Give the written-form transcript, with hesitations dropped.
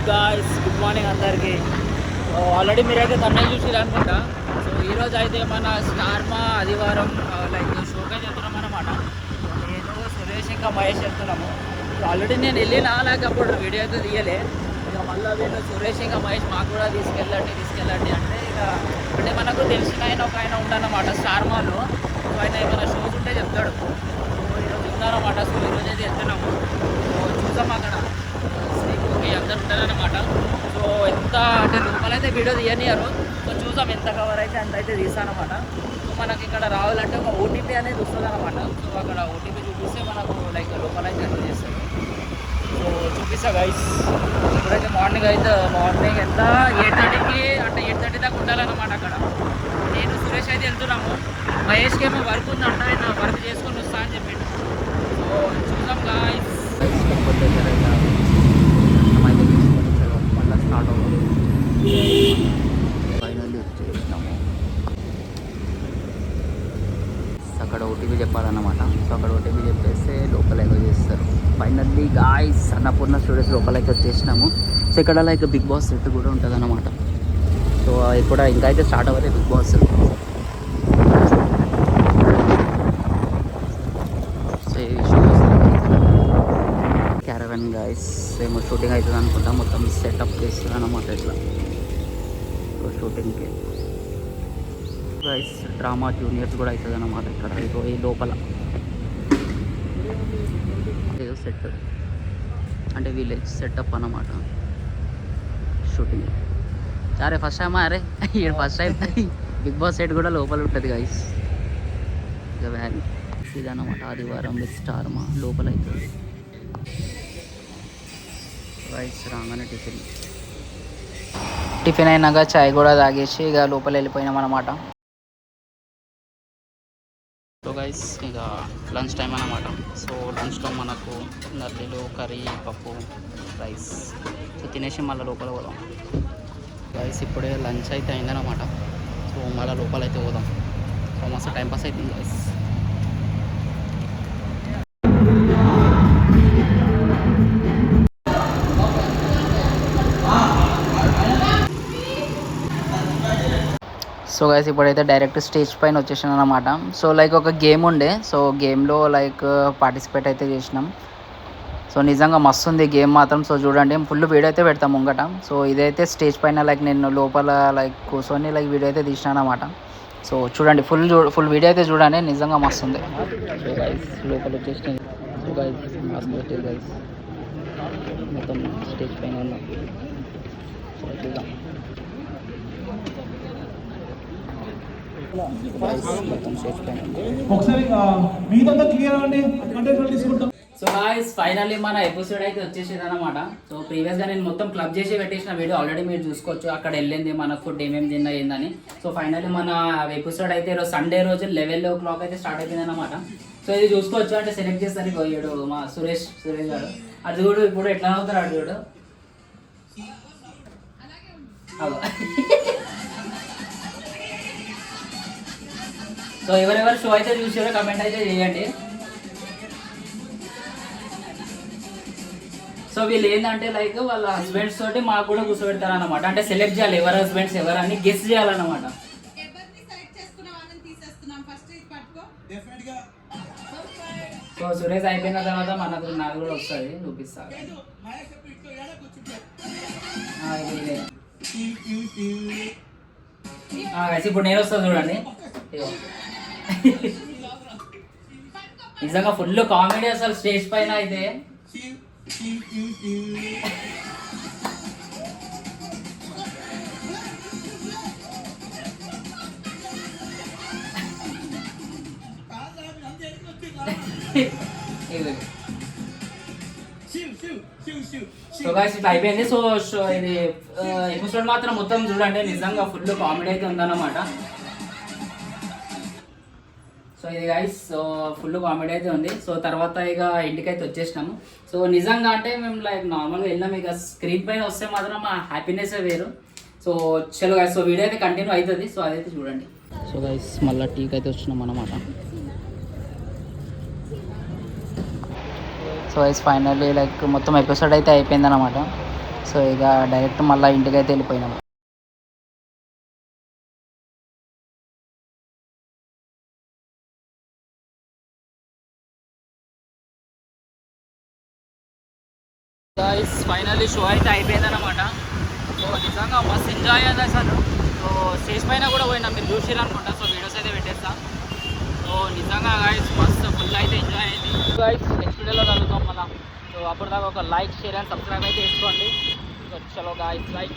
Guys, good morning అందరికి. So already మీరైతే తమిళ చూసిరు అనుకుంటా. సో ఈరోజు అయితే మన స్టార్మా ఆదివారం లైక్ షోకే వెళ్తున్నాం అనమాట. నేను సురేష్ ఇంకా మహేష్ వెళ్తున్నాము. సో ఆల్రెడీ నేను వెళ్ళినా, నాకు అప్పుడు వీడియో అయితే తీయలే. ఇక మళ్ళీ వీళ్ళు సురేష్ ఇంకా మహేష్ మాకు కూడా తీసుకెళ్ళండి అంటే ఇక అంటే మనకు తెలిసిన ఒక ఆయన ఉంటానమాట స్టార్మాలో. సో ఆయన ఏమైనా షోస్ ఉంటే చెప్తాడు. సో ఈరోజు ఉన్నారన్నమాట. సో ఈరోజు అయితే వెళ్తున్నాము. సో చూసాం అక్కడ అందరు ఉంటారనమాట. సో ఎంత అంటే లోపలైతే వీడియో తీయనియరు. సో చూసాం ఎంత కవర్ అయితే అంత అయితే తీసానమాట. సో మనకి ఇక్కడ రావాలంటే ఒక ఓటీపీ అనేది వస్తుంది అనమాట. సో అక్కడ ఓటీపీ చూపిస్తే మనకు లైక్ లోపలైతే ఎంత చేస్తారు. సో చూపిస్తా గైస్. ఇప్పుడైతే మార్నింగ్ ఎంత 8:30కి అంటే 8:30 దాకా ఉండాలన్నమాట అక్కడ. నేను సురేష్ అయితే వెళ్తున్నాము. మహేష్కి ఏమో వర్క్ ఉందంట, నేను వర్క్ చేసుకొని వస్తా అని చెప్పిండు. సో చూసాం గాయస్. స్టార్ట్ అవుతుంది. ఫైనల్లీ వచ్చేసినాము. అక్కడ ఓటీపీ చెప్పాలన్నమాట. సో అక్కడ ఓటీపీ చెప్పేస్తే లోపల ఏదో చేస్తారు. ఫైనల్లీ గాయ్స్ అన్నపూర్ణ స్టూడియోస్ లోపలైతే వచ్చేసినాము. సో ఇక్కడ లైక్ బిగ్ బాస్ సెట్ కూడా ఉంటుంది అన్నమాట. సో ఇప్పుడు ఇంకా అయితే స్టార్ట్ అవ్వలేదు బిగ్ బాస్. సో ఈ షోస్ క్యారవెన్ గాయస్ ఏమో షూటింగ్ అవుతుంది అనుకుంటా. మొత్తం సెటప్ చేస్తుంది అన్నమాట ఇట్లా షూటింగ్కి. గైస్ డ్రామా జూనియర్స్ కూడా అవుతుంది అన్నమాట ఇక్కడ. ఇగో ఈ లోపల ఏదో సెట్ అంటే విలేజ్ సెటప్ అన్నమాట షూటింగ్. అరే ఫస్ట్ టైమా? అరే first time Bigg Boss set కూడా లోపల ఉంటుంది గైస్. ఇక వ్యాన్ ఇదన్నమాట ఆదివారం విత్ స్టార్మా లోపల అవుతుంది. రైస్ రాగానే టిఫిన్ అయినాక చాయ్ కూడా తాగేసి ఇక లోపల వెళ్ళిపోయినాం అనమాట. సో గైస్ ఇక లంచ్ టైం అన్నమాట. సో లంచ్లో మనకు నర్లీలు, కర్రీ, పప్పు, రైస్. సో తినేసి మళ్ళీ లోపల పోదాం గైస్. ఇప్పుడే లంచ్ అయితే అయిందనమాట. సో మళ్ళీ లోపల అయితే పోదాం. సో మస్తు టైంపాస్ అవుతుంది గైస్. సో గైస్ ఇప్పుడైతే డైరెక్ట్ స్టేజ్ పైన వచ్చేసాను అనమాట. సో లైక్ ఒక గేమ్ ఉండే. సో గేమ్లో లైక్ పార్టిసిపేట్ అయితే చేసినాం. సో నిజంగా మస్తు ఉంది గేమ్ మాత్రం. సో చూడండి ఫుల్ వీడియో అయితే పెడతాం ముంగట. సో ఇదైతే స్టేజ్ పైన లైక్ నేను లోపల లైక్ కూర్చొని లైక్ వీడియో అయితే తీసినాను అనమాట. సో చూడండి ఫుల్ వీడియో అయితే చూడండి, నిజంగా మస్తు ఉంది. సో గైస్ లోపల వచ్చేసి సో గైస్ మస్తు వచ్చేది గైస్. మొత్తం స్టేజ్ పైన ఉన్నాం. సో చూద్దాం సో గాయ్స్ ఫైనల్లీ మన ఎపిసోడ్ అయితే వచ్చేసేది అనమాట. సో ప్రీవియస్గా నేను మొత్తం క్లబ్ చేసి పెట్టేసిన వీడియో ఆల్రెడీ మీరు చూసుకోవచ్చు. అక్కడ వెళ్ళింది మన ఫుడ్ ఏమేమి తిన్నా ఏందని. సో ఫైనల్లీ మన ఎపిసోడ్ అయితే ఈరోజు సండే రోజు 11 o'clock అయితే స్టార్ట్ అయిపోయింది అనమాట. సో ఇది చూసుకోవచ్చు. అంటే సెలెక్ట్ చేస్తానికి పోయాడు మా సురేష్ గారు. అది చూడు ఇప్పుడు ఎట్లా అవుతారు అటు చూడు. సో ఎవరెవరు షో అయితే చూసారో కమెంట్ అయితే చేయండి. సో వీళ్ళు ఏంటంటే లైక్ వాళ్ళ హస్బెండ్స్ తోటి మాకు కూడా కూర్చోబెడతారు అనమాట. అంటే సెలెక్ట్ చేయాలి ఎవరు హస్బెండ్స్ ఎవరని గెస్ చేయాలన్నమాట. సో సురేష్ అయిపోయిన తర్వాత నాకు కూడా వస్తుంది, చూపిస్తారు. ఇప్పుడు నేను వస్తా చూడండి. నిజంగా ఫుల్ కామెడీ అసలు స్టేజ్ పైన అయితే. సో గైస్ ఇట్లా అయిపోయింది. సో ఇది ఎపిసోడ్ మాత్రం మొత్తం చూడండి, నిజంగా ఫుల్ కామెడీ అయితే ఉందన్నమాట. సో ఇది గైస్ సో ఫుల్ కామెడీ అయితే ఉంది. సో తర్వాత ఇక ఇంటికి అయితే వచ్చేసినాము. సో నిజంగా అంటే మేము లైక్ నార్మల్గా వెళ్ళాం. ఇక స్క్రీన్ పైన వస్తే మాత్రం మా హ్యాపీనెస్ వేరు. సో చలో గైస్ సో వీడియో అయితే కంటిన్యూ అవుతుంది. సో అదైతే చూడండి. సో గైస్ మళ్ళీ టీకి అయితే వచ్చినాం అన్నమాట. సో గైస్ ఫైనల్లీ లైక్ మొత్తం ఎపిసోడ్ అయితే అయిపోయింది అనమాట. సో ఇక డైరెక్ట్ మళ్ళీ ఇంటికైతే వెళ్ళిపోయినాము. గైస్ ఫైనల్లీ షో అయితే అయిపోయిందన్నమాట. సో నిజంగా మస్తు ఎంజాయ్ అయింది అసలు. సో స్టేజ్ పైన కూడా పోయినా, మీరు చూసిరు అనుకుంటా. సో వీడియోస్ అయితే పెట్టేస్తా. సో నిజంగా గైస్ మస్తు ఫుల్ అయితే ఎంజాయ్ అయింది. గైస్ నెక్స్ట్ వీడియోలో కలుగుతాం మళ్ళా. సో అప్పుడు దాకా ఒక లైక్, షేర్ అండ్ సబ్స్క్రైబ్ అయితే చేసుకోండి. సో చలో గైస్, లైక్.